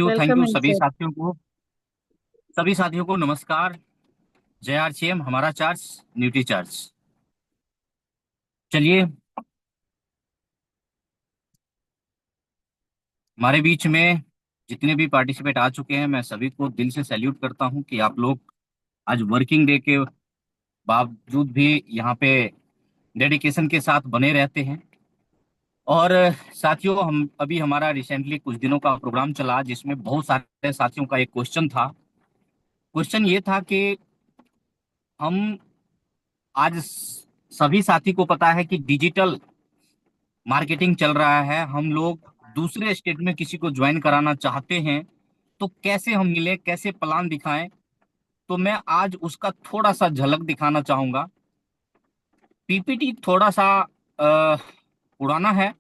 Thank welcome you अंकित। सभी साथियों को नमस्कार। जय आरसीएम हमारा चार्ज, न्यूट्री चार्ज। चलिए, हमारे बीच में जितने भी पार्टिसिपेट आ चुके हैं, मैं सभी को दिल से सैल्यूट करता हूं कि आप लोग आज वर्किंग डे के बावजूद भी यहाँ पे डेडिकेशन के साथ बने रहते हैं। और साथियों, हम अभी हमारा रिसेंटली कुछ दिनों का प्रोग्राम चला जिसमें बहुत सारे साथियों का एक क्वेश्चन था। क्वेश्चन ये था कि हम आज सभी साथी को पता है कि डिजिटल मार्केटिंग चल रहा है। हम लोग दूसरे स्टेट में किसी को ज्वाइन कराना चाहते हैं तो कैसे हम मिले, कैसे प्लान दिखाएं। तो मैं आज उसका थोड़ा सा झलक दिखाना चाहूंगा। पीपीटी थोड़ा सा अ, पुराना है,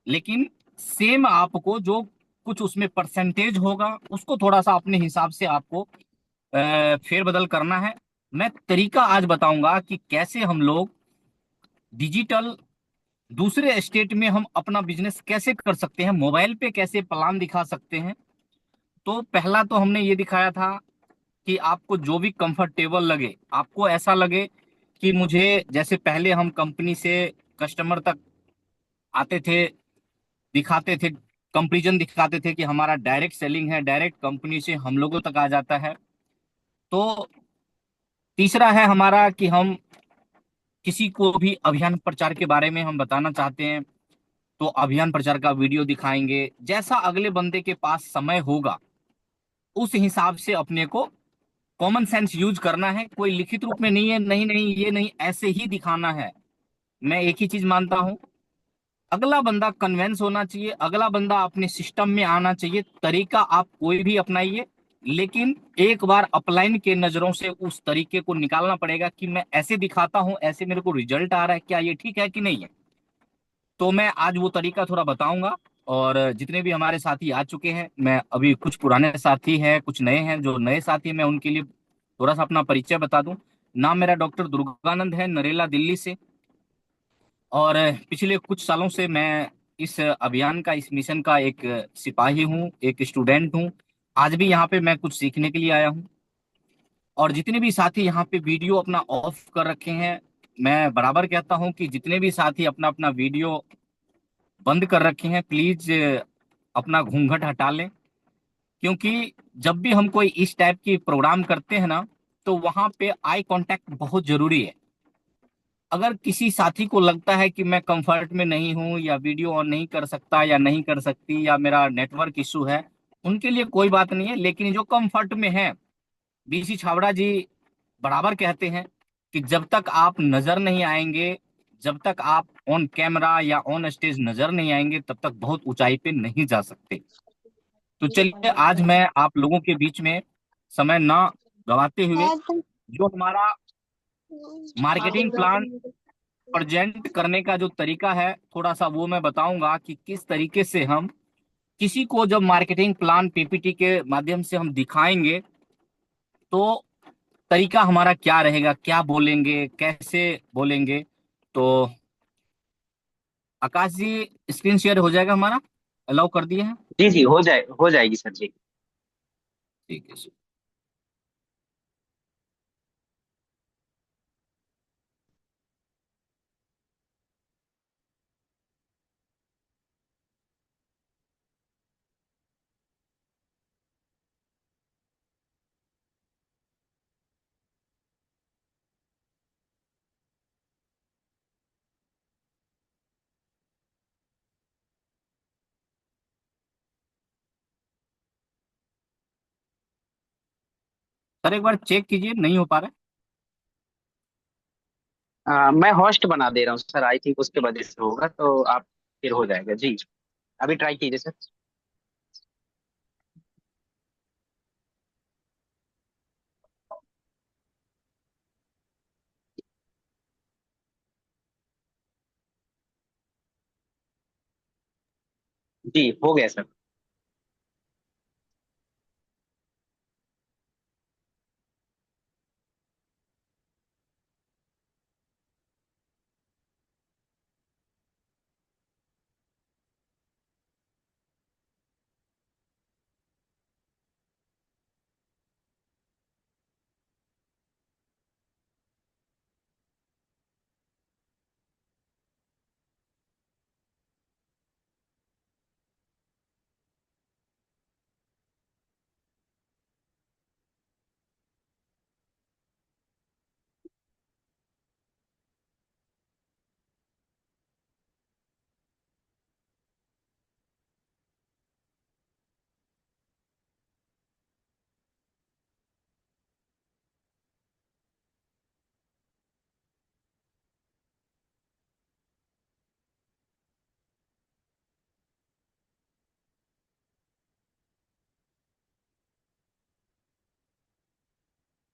लेकिन सेम आपको जो कुछ उसमें परसेंटेज होगा उसको थोड़ा सा अपने हिसाब से आपको फेरबदल करना है। मैं तरीका आज बताऊंगा कि कैसे हम लोग डिजिटल दूसरे स्टेट में हम अपना बिजनेस कैसे कर सकते हैं, मोबाइल पे कैसे प्लान दिखा सकते हैं। तो पहला तो हमने ये दिखाया था कि आपको जो भी कंफर्टेबल लगे, आपको ऐसा लगे कि मुझे, जैसे पहले हम कंपनी से कस्टमर तक आते थे, दिखाते थे, कंपेरिजन दिखाते थे कि हमारा डायरेक्ट सेलिंग है, डायरेक्ट कंपनी से हम लोगों तक आ जाता है। तो तीसरा है हमारा कि हम किसी को भी अभियान प्रचार के बारे में हम बताना चाहते हैं तो अभियान प्रचार का वीडियो दिखाएंगे। जैसा अगले बंदे के पास समय होगा उस हिसाब से अपने को कॉमन सेंस यूज करना है। कोई लिखित रूप में नहीं है, नहीं नहीं ये नहीं, ऐसे ही दिखाना है। मैं एक ही चीज मानता हूं, अगला बंदा कन्वेंस होना चाहिए, अगला बंदा अपने सिस्टम में आना चाहिए। तरीका आप कोई भी अपनाइए, लेकिन एक बार अपलाइन के नजरों से उस तरीके को निकालना पड़ेगा कि मैं ऐसे दिखाता हूं, ऐसे मेरे को रिजल्ट आ रहा है, क्या ये ठीक है कि नहीं है। तो मैं आज वो तरीका थोड़ा बताऊंगा। और जितने भी हमारे साथी आ चुके हैं, मैं अभी कुछ पुराने साथी हैं, कुछ नए हैं। जो नए साथी हैं मैं उनके लिए थोड़ा सा अपना परिचय बता दूं। नाम मेरा डॉक्टर दुर्गानंद है, नरेला दिल्ली से। और पिछले कुछ सालों से मैं इस अभियान का, इस मिशन का एक सिपाही हूँ, एक स्टूडेंट हूँ। आज भी यहाँ पे मैं कुछ सीखने के लिए आया हूँ। और जितने भी साथी यहाँ पे वीडियो अपना ऑफ कर रखे हैं, मैं बराबर कहता हूँ कि जितने भी साथी अपना अपना वीडियो बंद कर रखे हैं, प्लीज अपना घूंघट हटा लें। क्योंकि जब भी हम कोई इस टाइप की प्रोग्राम करते हैं ना, तो वहां पे आई कांटेक्ट बहुत जरूरी है। अगर किसी साथी को लगता है कि मैं कंफर्ट में नहीं हूं, या वीडियो ऑन नहीं कर सकता या नहीं कर सकती, या मेरा नेटवर्क इशू है, उनके लिए कोई बात नहीं है। लेकिन जो कंफर्ट में है, बीसी छाबड़ा जी बराबर कहते हैं कि जब तक आप नजर नहीं आएंगे, जब तक आप ऑन कैमरा या ऑन स्टेज नजर नहीं आएंगे, तब तक बहुत ऊंचाई पे नहीं जा सकते। तो चलिए, आज मैं आप लोगों के बीच में समय ना गवाते हुए जो हमारा मार्केटिंग प्लान प्रेजेंट करने का जो तरीका है, थोड़ा सा वो मैं बताऊंगा कि किस तरीके से हम किसी को जब मार्केटिंग प्लान पीपीटी के माध्यम से हम दिखाएंगे तो तरीका हमारा क्या रहेगा, क्या बोलेंगे, कैसे बोलेंगे। तो आकाश जी, स्क्रीन शेयर हो जाएगा हमारा? अलाउ कर दिए हैं? जी जी, हो जाएगी सर जी। ठीक है सर। सर एक बार चेक कीजिए, नहीं हो पा रहा है। मैं होस्ट बना दे रहा हूँ सर, आई थिंक उसके वजह से होगा, तो आप फिर हो जाएगा जी। अभी ट्राई कीजिए सर। जी हो गया सर।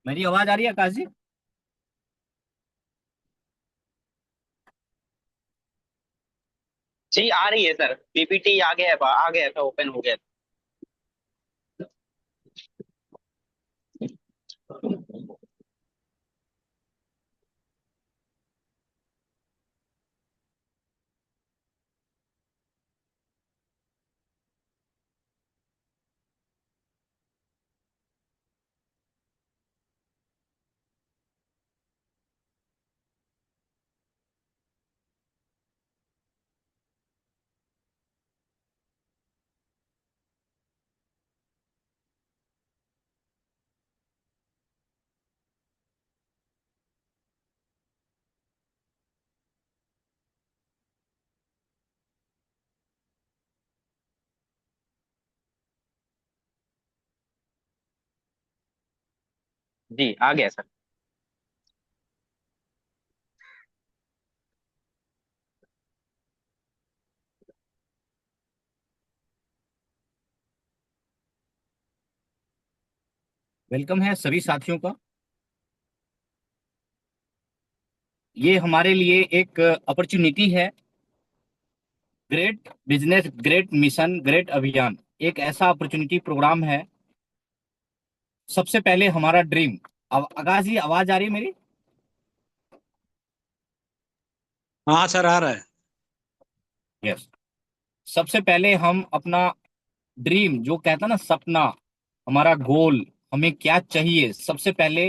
मेरी आवाज आ रही है आकाश जी? जी आ रही है सर, पीपीटी आ गया था, ओपन हो गया था। जी आ गया सर। वेलकम है सभी साथियों का। ये हमारे लिए एक अपॉर्चुनिटी है। Great business, great mission, great अभियान, एक ऐसा अपॉर्चुनिटी प्रोग्राम है। सबसे पहले हमारा ड्रीम। अब आकाश जी, आवाज आ रही है मेरी? हाँ सर, आ रहा है। यस। सबसे पहले हम अपना ड्रीम, जो कहता ना सपना, हमारा गोल, हमें क्या चाहिए, सबसे पहले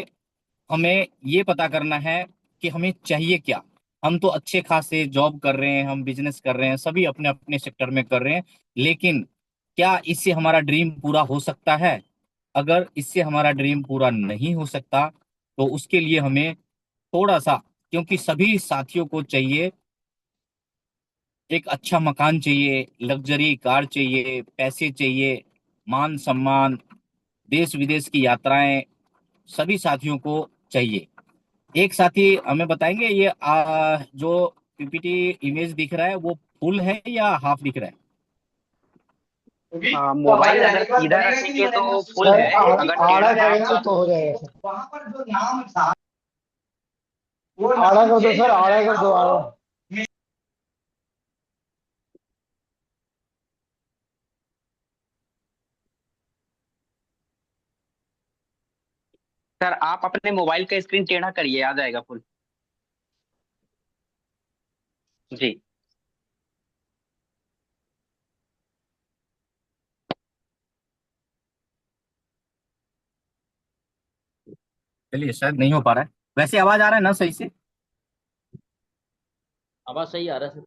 हमें ये पता करना है कि हमें चाहिए क्या। हम तो अच्छे खासे जॉब कर रहे हैं, हम बिजनेस कर रहे हैं, सभी अपने अपने सेक्टर में कर रहे हैं, लेकिन क्या इससे हमारा ड्रीम पूरा हो सकता है? अगर इससे हमारा ड्रीम पूरा नहीं हो सकता तो उसके लिए हमें थोड़ा सा, क्योंकि सभी साथियों को चाहिए, एक अच्छा मकान चाहिए, लग्जरी कार चाहिए, पैसे चाहिए, मान सम्मान, देश विदेश की यात्राएं, सभी साथियों को चाहिए। एक साथी हमें बताएंगे, ये जो पीपीटी इमेज दिख रहा है वो फुल है या हाफ दिख रहा है? मोबाइल अगर सीधा रखेंगे तो फुल सर है, अगर आड़ा टेढ़ा है करेंगे आपका। तो हो जाएगा सर। वहां पर जो नाम था वो आड़ा कर दो सर, आड़ा कर दो, आड़ा। सर आप अपने मोबाइल का स्क्रीन टेढ़ा करिए, आ जाएगा फुल। जी। चलिए, शायद नहीं हो पा रहा है। वैसे आवाज आ रहा है ना सही से? आवाज सही आ रहा है सर।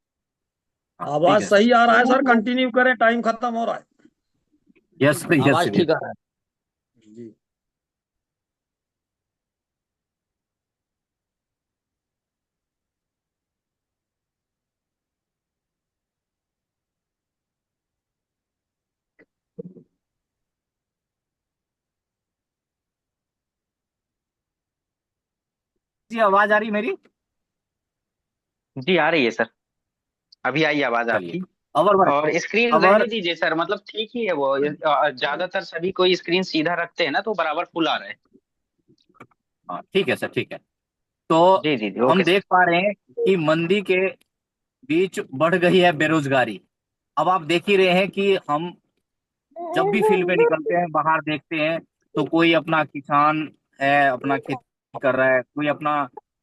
हाँ, ठीक आवाज है सर। सही आ रहा है सर, कंटिन्यू करें, टाइम खत्म हो रहा है। यस सर, यस आवाज सर, ठीक यस। आ रहा है। जी। जी, आवाज आ रही है मेरी? जी आ रही है सर, अभी आई आवाज चलिए। आपकी। Our work. और स्क्रीन रहने अवर। दीजिए सर, मतलब ठीक ही है वो। ज्यादातर सभी कोई स्क्रीन सीधा रखते हैं ना, तो बराबर फुल आ रहा है। हाँ, ठीक है सर, ठीक है। तो जी जी जी, हम ओके सर। देख पा रहे हैं कि मंदी के बीच बढ़ गई है बेरोजगारी। अब आप देख ही रहे हैं कि हम जब भी फील्ड में निकलते हैं, बाहर देखते हैं, तो कोई अपना किसान है, अपना खेती कर रहा है, कोई अपना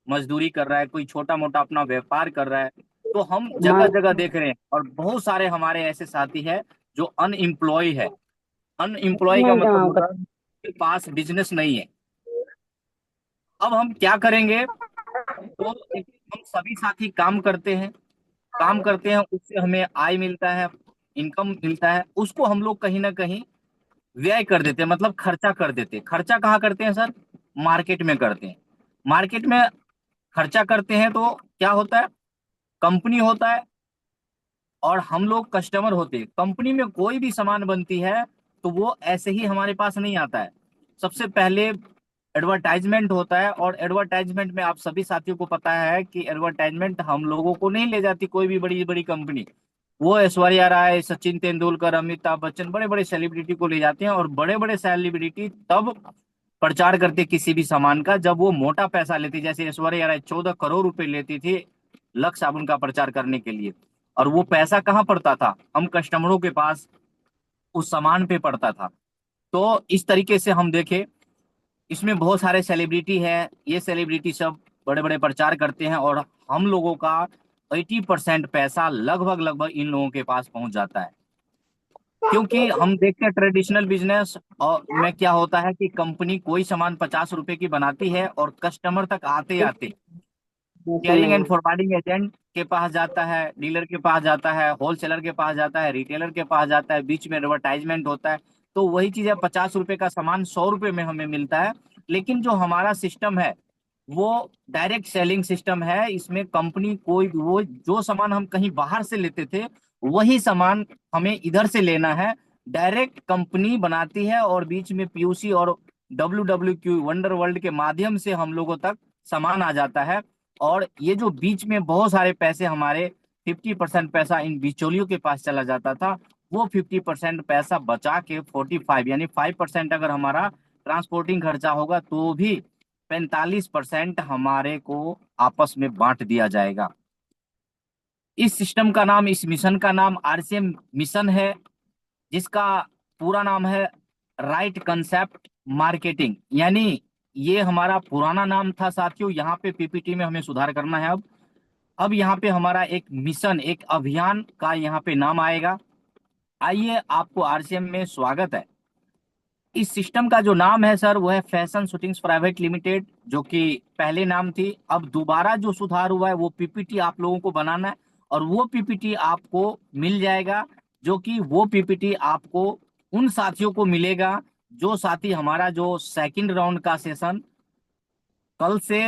मजदूरी कर रहा है, कोई छोटा मोटा अपना व्यापार कर रहा है। तो हम जगह जगह देख रहे हैं, और बहुत सारे हमारे ऐसे साथी हैं जो अनएम्प्लॉय है। अनएम्प्लॉय का मतलब होता है उनके पास बिजनेस नहीं है। अब हम क्या करेंगे? तो हम सभी साथी काम करते हैं, उससे हमें आय मिलता है, इनकम मिलता है, उसको हम लोग कहीं ना कहीं व्यय कर देते हैं, मतलब खर्चा कर देते हैं। खर्चा कहाँ करते हैं सर? मार्केट में करते हैं। मार्केट में खर्चा करते हैं तो क्या होता है? कंपनी होता है और हम लोग कस्टमर होते हैं। कंपनी में कोई भी सामान बनती है तो वो ऐसे ही हमारे पास नहीं आता है। सबसे पहले एडवर्टाइजमेंट होता है, और एडवर्टाइजमेंट में आप सभी साथियों को पता है कि एडवर्टाइजमेंट हम लोगों को नहीं ले जाती कोई भी बड़ी बड़ी कंपनी। वो ऐश्वर्या राय, सचिन तेंदुलकर, अमिताभ बच्चन, बड़े बड़े सेलिब्रिटी को ले जाते हैं, और बड़े बड़े सेलिब्रिटी तब प्रचार करते किसी भी सामान का, जब वो मोटा पैसा लेती, जैसे ऐश्वर्या राय 14 करोड़ रुपए लेती थी लक्स साबुन का प्रचार करने के लिए, और वो पैसा कहाँ पड़ता था, हम कस्टमरों के पास उस सामान पे पड़ता था। तो इस तरीके से हम देखें, इसमें बहुत सारे सेलिब्रिटी है, ये सेलिब्रिटी सब बड़े बड़े प्रचार करते हैं, और हम लोगों का 80% पैसा लगभग लगभग इन लोगों के पास पहुंच जाता है। क्योंकि हम देखते हैं ट्रेडिशनल बिजनेस और में क्या होता है कि कंपनी कोई सामान 50 रुपए की बनाती है और कस्टमर तक आते आते केयरिंग एंड फॉरवर्डिंग एजेंट के पास जाता है, डीलर के पास जाता है, होलसेलर के पास जाता है, रिटेलर के पास जाता है, बीच में एडवर्टाइजमेंट होता है। तो वही चीज है, 50 रुपए का सामान 100 रुपए में हमें मिलता है। लेकिन जो हमारा सिस्टम है वो डायरेक्ट सेलिंग सिस्टम है। इसमें कंपनी कोई वो जो सामान हम कहीं बाहर से लेते थे वही सामान हमें इधर से लेना है। डायरेक्ट कंपनी बनाती है और बीच में पीयूसी और WWQ वंडर वर्ल्ड के माध्यम से हम लोगों तक सामान आ जाता है। और ये जो बीच में बहुत सारे पैसे हमारे 50% पैसा इन बिचौलियों के पास चला जाता था, वो 50% पैसा बचा के 45 यानी 5% अगर हमारा ट्रांसपोर्टिंग खर्चा होगा तो भी 45% हमारे को आपस में बांट दिया जाएगा। इस सिस्टम का नाम, इस मिशन का नाम RCM मिशन है, जिसका पूरा नाम है राइट कंसेप्ट मार्केटिंग। यानी ये हमारा पुराना नाम था साथियों, यहाँ पे PPT में हमें सुधार करना है। अब यहाँ पे हमारा एक मिशन, एक अभियान का यहाँ पे नाम आएगा। आइए, आपको RCM में स्वागत है। इस सिस्टम का जो नाम है सर वो है फैशन शूटिंग्स प्राइवेट लिमिटेड, जो कि पहले नाम थी। अब दोबारा जो सुधार हुआ है वो PPT आप लोगों को बनाना है, और वो PPT आपको मिल जाएगा, जो कि वो PPT आपको उन साथियों को मिलेगा जो साथी हमारा जो सेकंड राउंड का सेशन कल से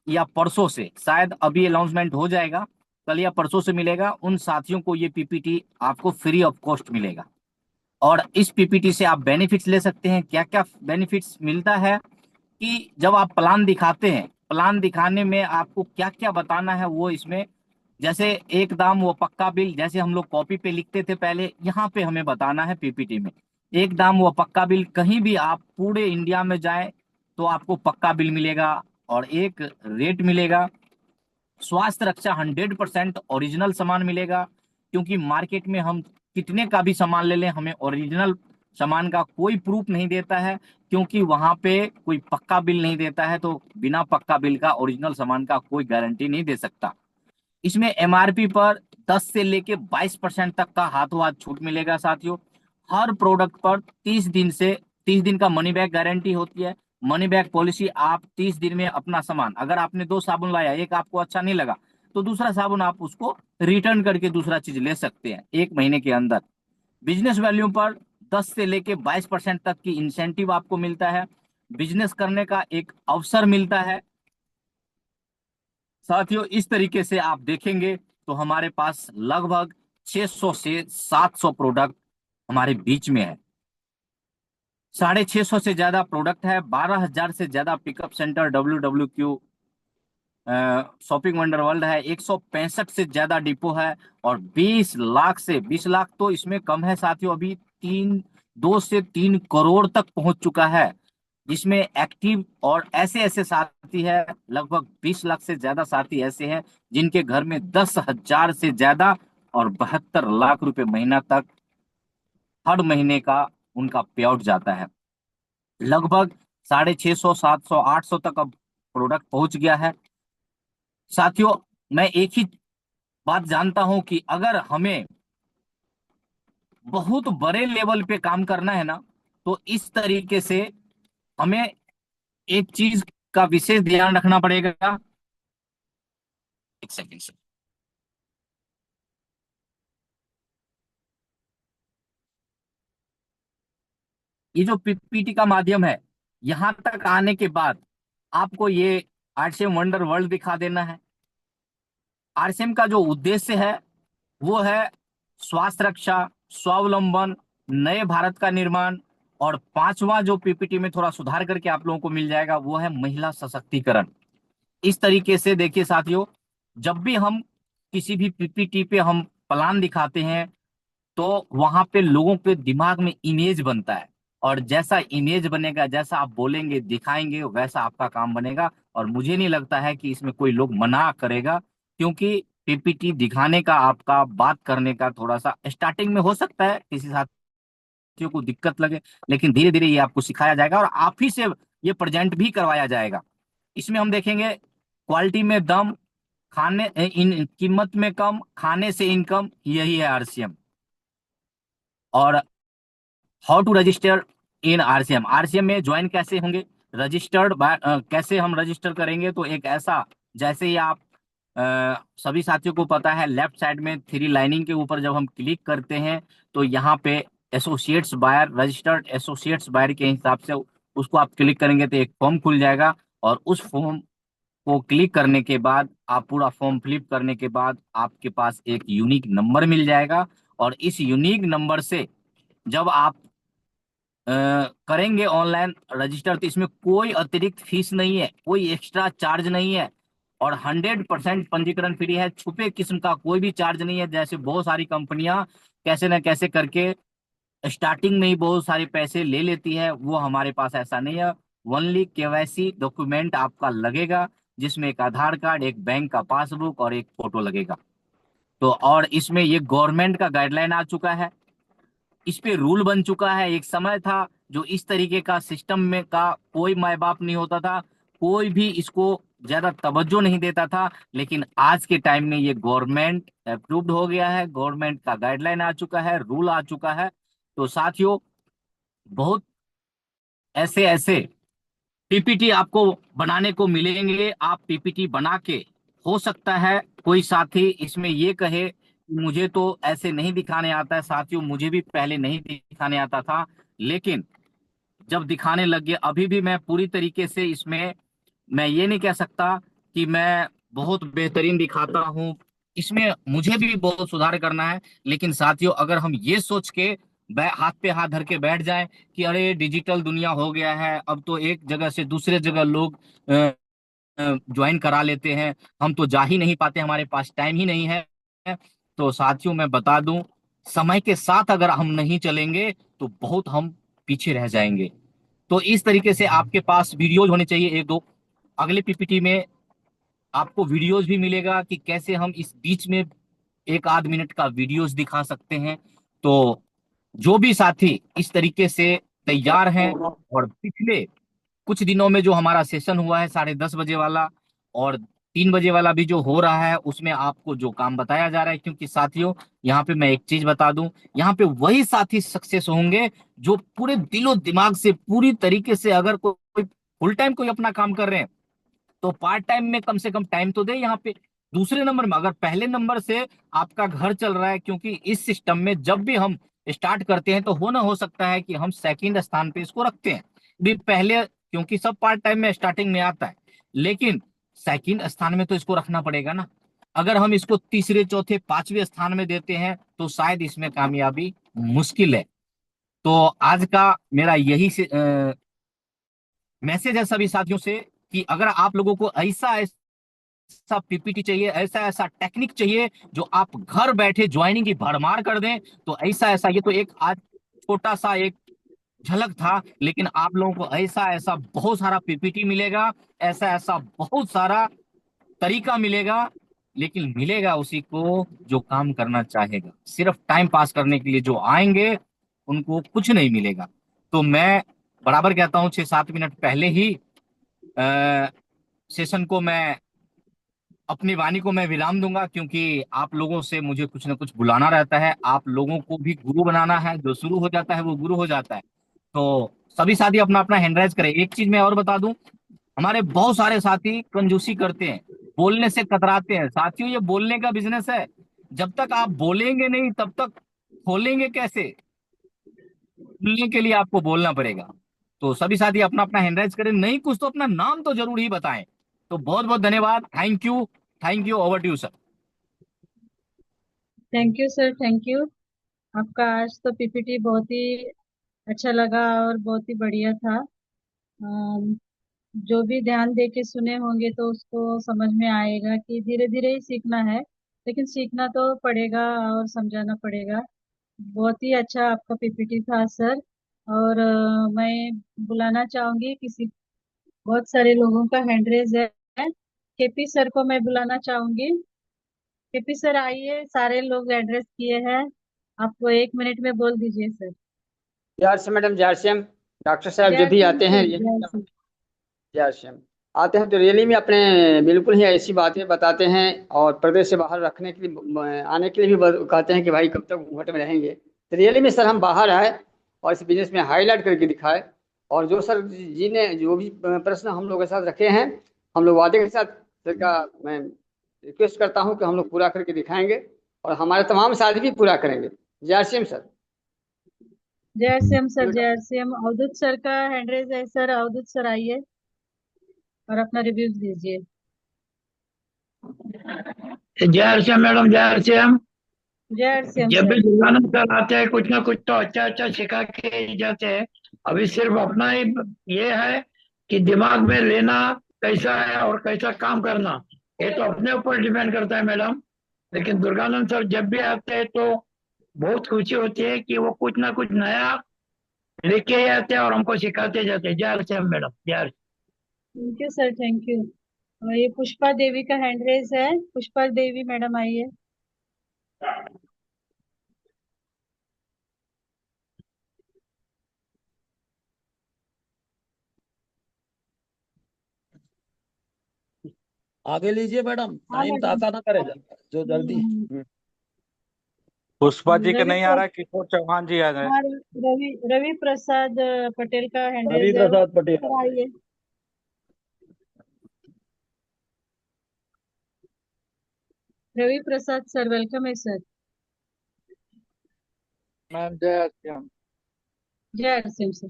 या परसों से, शायद अभी अनाउंसमेंट हो जाएगा, कल या परसों से मिलेगा। उन साथियों को ये PPT आपको फ्री ऑफ कॉस्ट मिलेगा। और इस PPT से आप बेनिफिट्स ले सकते हैं। क्या क्या बेनिफिट्स मिलता है कि जब आप प्लान दिखाते हैं, प्लान दिखाने में आपको क्या क्या बताना है वो इसमें, जैसे एक दाम वो पक्का बिल, जैसे हम लोग कॉपी पे लिखते थे पहले, यहाँ पे हमें बताना है PPT में। एक दाम वो पक्का बिल, कहीं भी आप पूरे इंडिया में जाए तो आपको पक्का बिल मिलेगा और एक रेट मिलेगा। स्वास्थ्य रक्षा 100% ओरिजिनल सामान मिलेगा, क्योंकि मार्केट में हम कितने का भी सामान ले लें हमें ओरिजिनल सामान का कोई प्रूफ नहीं देता है, क्योंकि वहां पे कोई पक्का बिल नहीं देता है। तो बिना पक्का बिल का ओरिजिनल सामान का कोई गारंटी नहीं दे सकता। इसमें MRP पर 10 से लेके 22% तक का हाथों हाथ छूट मिलेगा साथियों। हर प्रोडक्ट पर 30 दिन का मनी बैक गारंटी होती है। मनी बैक पॉलिसी, आप 30 दिन में अपना सामान, अगर आपने 2 साबुन लाया, एक आपको अच्छा नहीं लगा तो दूसरा साबुन आप उसको रिटर्न करके दूसरा चीज ले सकते हैं 1 महीने के अंदर। बिजनेस वैल्यू पर 10 से लेके 22% तक की इंसेंटिव आपको मिलता है। बिजनेस करने का एक अवसर मिलता है साथियों। इस तरीके से आप देखेंगे तो हमारे पास लगभग 600 से 700 प्रोडक्ट हमारे बीच में है। 650 से ज्यादा प्रोडक्ट है, 12,000 से ज्यादा pickup centre WWQ shopping wonder world है, 165 से ज्यादा डिपो है, और 20 लाख तो इसमें कम है साथियों, अभी 2 से 3 करोड़ तक पहुंच चुका है, जिसमें एक्टिव और ऐसे ऐसे साथी है। लगभग 20 लाख से ज्यादा साथी ऐसे हैं जिनके घर में 10,000 से ज्यादा और 72 लाख रुपए महीना तक हर महीने का उनका पे आउट जाता है। लगभग 650, 700, 800 तक अब प्रोडक्ट पहुंच गया है साथियों। मैं एक ही बात जानता हूं कि अगर हमें बहुत बड़े लेवल पे काम करना है ना, तो इस तरीके से हमें एक चीज का विशेष ध्यान रखना पड़ेगा। एक सेकेंड सर। ये जो PPT का माध्यम है, यहां तक आने के बाद आपको ये RCM वंडर वर्ल्ड दिखा देना है। RCM का जो उद्देश्य है वो है स्वास्थ्य रक्षा, स्वावलंबन, नए भारत का निर्माण, और पांचवा जो PPT में थोड़ा सुधार करके आप लोगों को मिल जाएगा वो है महिला सशक्तिकरण। इस तरीके से देखिए साथियों, जब भी हम किसी भी PPT पे हम प्लान दिखाते हैं तो वहां पे लोगों के दिमाग में इमेज बनता है। और जैसा इमेज बनेगा, जैसा आप बोलेंगे दिखाएंगे, वैसा आपका काम बनेगा। और मुझे नहीं लगता है कि इसमें कोई लोग मना करेगा, क्योंकि पीपीटी दिखाने का, आपका बात करने का थोड़ा सा स्टार्टिंग में हो सकता है किसी साथियों को दिक्कत लगे, लेकिन धीरे धीरे ये आपको सिखाया जाएगा और आप ही से ये प्रेजेंट भी करवाया जाएगा। इसमें हम देखेंगे क्वालिटी में दम, खाने इन कीमत में कम, खाने से इनकम, यही है आरसीएम। और how to register in RCM, RCM में ज्वाइन कैसे होंगे, रजिस्टर्ड कैसे हम रजिस्टर करेंगे। तो एक ऐसा, जैसे ही आप सभी साथियों को पता है, लेफ्ट साइड में थ्री लाइनिंग के ऊपर जब हम क्लिक करते हैं तो यहाँ पे associates buyer, registered associates buyer के हिसाब से उसको आप क्लिक करेंगे तो एक फॉर्म खुल जाएगा। और उस फॉर्म को क्लिक करने के बाद, आप पूरा फॉर्म फिलिप करने के बाद आपके पास एक यूनिक नंबर मिल जाएगा। और इस यूनिक नंबर से जब आप करेंगे ऑनलाइन रजिस्टर, तो इसमें कोई अतिरिक्त फीस नहीं है, कोई एक्स्ट्रा चार्ज नहीं है, और 100% पंजीकरण फ्री है। छुपे किस्म का कोई भी चार्ज नहीं है, जैसे बहुत सारी कंपनियां कैसे न कैसे करके स्टार्टिंग में ही बहुत सारे पैसे ले लेती है, वो हमारे पास ऐसा नहीं है। ओनली केवाईसी डॉक्यूमेंट आपका लगेगा, जिसमें एक आधार कार्ड, एक बैंक का पासबुक और एक फोटो लगेगा। तो और इसमें ये गवर्नमेंट का गाइडलाइन आ चुका है, इस पे रूल बन चुका है। एक समय था जो इस तरीके का सिस्टम में का कोई माँ बाप नहीं होता था, कोई भी इसको ज्यादा तवज्जो नहीं देता था, लेकिन आज के टाइम में ये गवर्नमेंट अप्रूव्ड हो गया है, गवर्नमेंट का गाइडलाइन आ चुका है, रूल आ चुका है। तो साथियों, बहुत ऐसे ऐसे पीपीटी आपको बनाने को मिलेंगे। आप पीपीटी बना के, हो सकता है कोई साथी इसमें ये कहे मुझे तो ऐसे नहीं दिखाने आता है। साथियों, मुझे भी पहले नहीं दिखाने आता था, लेकिन जब दिखाने लग गए, अभी भी मैं पूरी तरीके से इसमें, मैं ये नहीं कह सकता कि मैं बहुत बेहतरीन दिखाता हूँ, इसमें मुझे भी बहुत सुधार करना है। लेकिन साथियों, अगर हम ये सोच के हाथ पे हाथ धर के बैठ जाएं कि अरे डिजिटल दुनिया हो गया है, अब तो एक जगह से दूसरे जगह लोग ज्वाइन करा लेते हैं, हम तो जा ही नहीं पाते, हमारे पास टाइम ही नहीं है। तो साथियों, मैं बता दूं, समय के साथ अगर हम नहीं चलेंगे तो बहुत हम पीछे रह जाएंगे। तो इस तरीके से आपके पास वीडियोज होने चाहिए एक दो। अगले पीपीटी में आपको वीडियोज भी मिलेगा कि कैसे हम इस बीच में एक आध मिनट का वीडियोज दिखा सकते हैं। तो जो भी साथी इस तरीके से तैयार हैं, और पिछले कुछ दिनों में जो हमारा सेशन हुआ है 10:30 बजे वाला, और 3 बजे वाला भी जो हो रहा है, उसमें आपको जो काम बताया जा रहा है, क्योंकि साथियों, यहाँ पे मैं एक चीज बता दूं, यहाँ पे वही साथी सक्सेस होंगे जो पूरे दिलो दिमाग से, पूरी तरीके से, अगर कोई फुल टाइम कोई अपना काम कर रहे हैं तो पार्ट टाइम में कम से कम टाइम तो दे यहाँ पे। दूसरे नंबर में, अगर पहले नंबर से आपका घर चल रहा है, क्योंकि इस सिस्टम में जब भी हम स्टार्ट करते हैं तो हो सकता है कि हम सेकंड स्थान पे इसको रखते हैं भी पहले, क्योंकि सब पार्ट टाइम में स्टार्टिंग में आता है, लेकिन सेकंड स्थान में तो इसको रखना पड़ेगा ना। अगर हम इसको तीसरे चौथे पांचवें स्थान में देते हैं तो शायद इसमें कामयाबी मुश्किल है। तो आज का मेरा यही मैसेज है सभी साथियों से कि अगर आप लोगों को ऐसा ऐसा पीपीटी चाहिए, ऐसा ऐसा टेक्निक चाहिए जो आप घर बैठे ज्वाइनिंग की भरमार कर दें, तो ऐसा ऐसा, ये तो एक आज छोटा सा एक झलक था, लेकिन आप लोगों को ऐसा ऐसा बहुत सारा पीपीटी मिलेगा, ऐसा ऐसा बहुत सारा तरीका मिलेगा। लेकिन मिलेगा उसी को जो काम करना चाहेगा, सिर्फ टाइम पास करने के लिए जो आएंगे उनको कुछ नहीं मिलेगा। तो मैं बराबर कहता हूँ, 6-7 मिनट पहले ही सेशन को मैं, अपनी वाणी को मैं विराम दूंगा, क्योंकि आप लोगों से मुझे कुछ ना कुछ बुलाना रहता है, आप लोगों को भी गुरु बनाना है, जो शुरू हो जाता है वो गुरु हो जाता है। तो सभी साथी अपना अपना हैंड राइज करें। एक चीज मैं और बता दूं, हमारे बहुत सारे साथी कंजूसी करते हैं, बोलने से कतराते हैं। साथियों, ये बोलने का बिजनेस है, जब तक आप बोलेंगे नहीं तब तक खोलेंगे कैसे? बोलने के लिए आपको बोलना पड़ेगा। तो सभी साथी अपना अपना हैंड राइज करें, नहीं कुछ तो अपना नाम तो जरूर ही बताएं। तो बहुत बहुत धन्यवाद, thank you, thank you, over to you sir. Thank you sir, thank you. आपका आज तो पीपीटी बहुत ही अच्छा लगा और बहुत ही बढ़िया था। जो भी ध्यान दे के सुने होंगे तो उसको समझ में आएगा कि धीरे धीरे ही सीखना है, लेकिन सीखना तो पड़ेगा और समझाना पड़ेगा। बहुत ही अच्छा आपका पीपीटी था सर। और मैं बुलाना चाहूंगी किसी, बहुत सारे लोगों का हैंड रेज है। केपी सर को मैं बुलाना चाहूंगी। केपी सर आइए, सारे लोग एड्रेस किए हैं, आपको 1 मिनट में बोल दीजिए सर। जय मैडम, जय। डॉक्टर साहब जय जब भी सिंह आते हैं सर, जय सिंह। जय आते हैं तो रैली में अपने बिल्कुल ही ऐसी बातें बताते हैं और प्रदेश से बाहर रखने के लिए, आने के लिए भी कहते हैं कि भाई कब तक घूंघट में रहेंगे। तो रैली में सर हम बाहर आए और इस बिजनेस में हाईलाइट करके दिखाए। और जो सर जी ने जो भी प्रश्न हम लोग के साथ रखे हैं, हम लोग वादे के साथ सर का मैं रिक्वेस्ट करता हूँ कि हम लोग पूरा करके दिखाएंगे और हमारे तमाम साथी भी पूरा करेंगे। जय सिंह सर। जय सिंह सर, जय सिंह। अवधूत सर का हैंड रेज है सर, अवधूत सर आइए और अपना रिव्यूज दीजिए। जय श्याम मैडम, जय श्याम। जय सिंह जब भी सर। दुर्गानंद सर आते हैं कुछ ना कुछ तो अच्छा अच्छा सिखा के जाते हैं। अभी सिर्फ अपना ही ये है कि दिमाग में लेना कैसा है और कैसा काम करना, ये तो अपने ऊपर डिपेंड करता है मैडम। लेकिन दुर्गानंद सर जब भी आते हैं तो बहुत खुशी होती है कि वो कुछ ना कुछ नया लेके ही आते हैं और हमको सिखाते जाते हैं। जय श्याम मैडम, जय। Thank you sir, thank you. और ये पुष्पा देवी का हैंड रेज है, पुष्पा देवी मैडम आइए। आगे लीजिए मैडम, हाँ टाइम मैडम। ताता ना करे जो जल्दी। पुष्पा जी का रवि नहीं आ रहा है, किशोर चौहान जी आ गए। हाँ, रवि रवि प्रसाद पटेल का हैंड रवि रेज है, प्रसाद पटेल। सर आइए। रवि प्रसाद सर, वेलकम है सर। मैम जय श्याम। जय सिंह सर।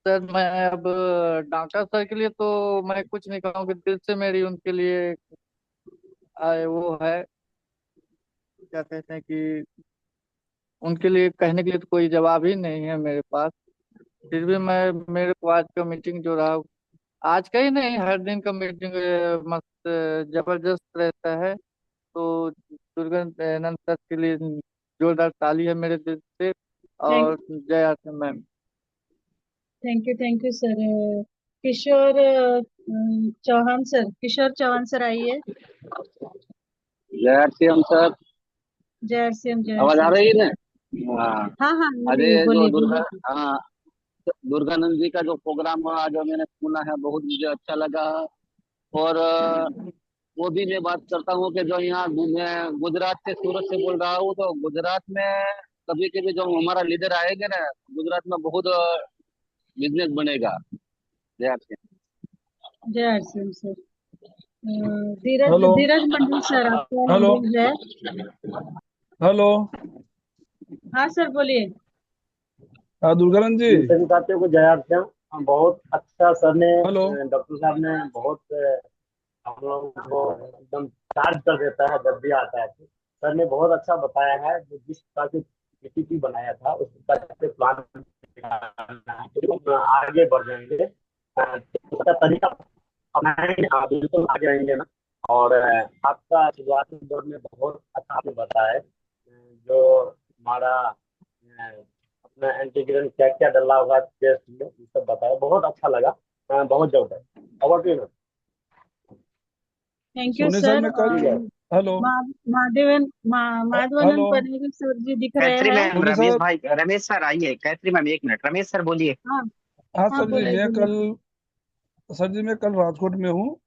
सर मैं अब डॉक्टर सर के लिए तो मैं कुछ नहीं कहूँगी, दिल से मेरी उनके लिए वो है, क्या कहते हैं कि उनके लिए कहने के लिए तो कोई जवाब ही नहीं है मेरे पास। फिर भी मैं, मेरे को आज का मीटिंग जो रहा, आज का ही नहीं हर दिन का मीटिंग मस्त जबरदस्त रहता है। तो दुर्गानंद सर के लिए जोरदार ताली है मेरे दिल से। थैंक और जय आते ma'am. Thank you sir. Kishore Chauhan sir, Kishore Chauhan sir आइए। जय श्याम सर। जय सिंह, जय आवाज आ सिंह रही सर। है ना? हाँ। हाँ हाँ, अरे बोलिए जो बोलिए बोलिए। हाँ, दुर्गानंद जी का जो प्रोग्राम हुआ जो मैंने सुना है, बहुत मुझे अच्छा लगा। और वो भी मैं बात करता हूँ कि जो यहाँ मैं गुजरात से, सूरत से बोल रहा हूँ, तो गुजरात में कभी कभी जो हमारा लीडर आएगा ना, गुजरात में बहुत बिजनेस बनेगा। जय आपके। जय सिंह सर। धीरज हेलो धीरज मंडल सर, आपका हैंड हेलो रेज है। हेलो। हाँ सर, बोलिए। दुर्गानंद जी। इन सभी साथियों को जय श्याम। हम बहुत अच्छा सर ने, हेलो। डॉक्टर साहब ने बहुत हम लोगों को एकदम चार्ज कर देता है जब भी आता है। तो सर ने बहुत अच्छा बताया है, जो जिस प्रकार से पीपीटी बनाया था उस प्रकार से प्लान आगे बढ़ जाएंगे। उसका तरीका अपनाएंगे, आप बिल्कुल आगे आएंगे ना। और आपका शुरुआती दौर में बहुत अच्छा आपने बताया है, जो हमारा अपना एंटीग्रेन क्या क्या डला होगा टेस्ट में, ये सब बताया, बहुत अच्छा लगा। बहुत जबरदस्त। और भी thank you Soni sir sir. मैं कल। और हेलो माधवानंद हेलो। पनेगर सर जी दिख रहे कैथरी हैं। Ma'am, Soni Ramesh sir. भाई, रमेश सर आइए। कैथरी मैम एक मिनट, रमेश सर बोलिए। हाँ हाँ हाँ, सर जी बोलिए मैं बोलिए। कल, सर जी मैं कल राजकोट में हूँ।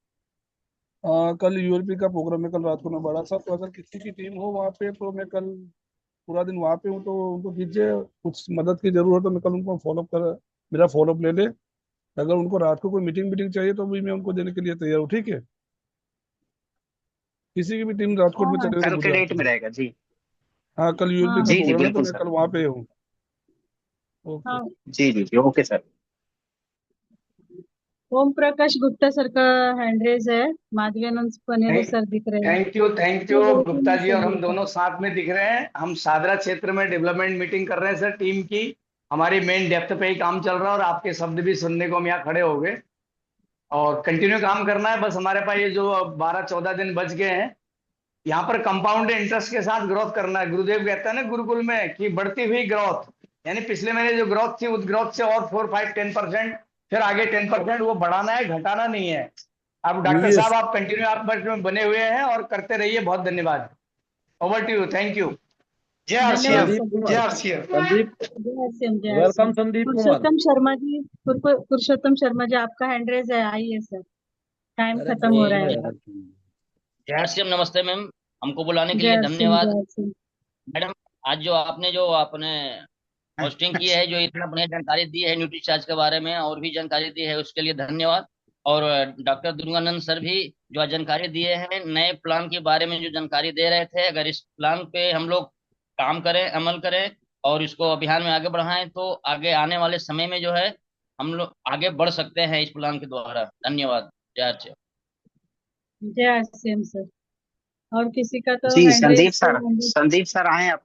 कल यूएलपी का प्रोग्राम है कल रात को में बड़ा सा, तो अगर किसी की टीम हो वहाँ पे तो मैं कल पूरा दिन वहाँ पे हूँ, तो उनको कीजिए, कुछ मदद की जरूरत है तो मैं कल उनको फॉलोअप कर, मेरा फॉलोअप ले ले। अगर उनको रात को कोई मीटिंग मीटिंग चाहिए तो भी मैं उनको देने के लिए तैयार हूँ, ठीक है। किसी की भी टीम राजकोट हाँ में हाँ चलेगा तो कल के मुझे डेट आप में दीजिए। रहेगा जी। हाँ कल यूएलपी हाँ का जी जी प्रोग्राम है तो बिल्कुल मैं सर। कल वहाँ पे हूँ। ओके। हाँ। जी जी जी, okay sir. Om Prakash Gupta sir का हैंड रेज है। माधवानंद पनेगर सर दिख रहे हैं। थैंक हाँ, यू वेलकम गुप्ता है जी, सर, और हम वेलकम। दोनों साथ में दिख रहे हैं। हम सादरा क्षेत्र में डेवलपमेंट मीटिंग कर रहे हैं सर, टीम की। हमारी मेन डेप्थ पे ही काम चल रहा है और आपके शब्द भी सुनने को हम यहाँ खड़े हो गए। और कंटिन्यू काम करना है बस। हमारे पास ये जो 12-14 दिन बच गए हैं, यहाँ पर कंपाउंड इंटरेस्ट के साथ ग्रोथ करना है। गुरुदेव कहते हैं ना गुरुकुल में कि बढ़ती हुई ग्रोथ, यानी पिछले महीने जो ग्रोथ थी उस ग्रोथ से और 4, 5, 10%, फिर आगे 10% वो बढ़ाना है, घटाना नहीं है। अब डॉक्टर Yes. साहब आप कंटिन्यू आप में बने हुए हैं और करते रहिए। बहुत धन्यवाद। Over to you. Thank you. जय धन्यवाद आरसीएम। संदीप जय कुमार, आरसीएम। संदीप, जय श्याम जय वेलकम श्याम। संदीप कुमार। पुरुषोत्तम शर्मा जी, पुरुषोत्तम शर्मा जी, आपका हैंड रेज है, आइए सर, टाइम अरे खत्म हो बोल रहा रहे है। यार। जय श्री राम, नमस्ते मैम, हमको बुलाने के लिए जय श्याम धन्यवाद। जय श्याम। मैडम, आज जो आपने होस्टिंग की है, जो इतना बढ़िया जानकारी दी है न्यूट्री चार्ज के बारे में और भी जानकारी दी है, उसके लिए धन्यवाद। और डॉक्टर दुर्गानंद सर भी जो आज जानकारी दिए हैं, नए प्लान के बारे में जो जानकारी दे रहे थे, अगर इस प्लान पे हम लोग काम करें, अमल करें और इसको अभियान में आगे बढ़ाएं तो आगे आने वाले समय में जो है हम लोग आगे बढ़ सकते हैं इस प्लान के द्वारा। धन्यवाद। जय श्री राम। जय श्याम सर। और किसी का तो जी hand raise Sandeep sir, Sandeep sir आए आप।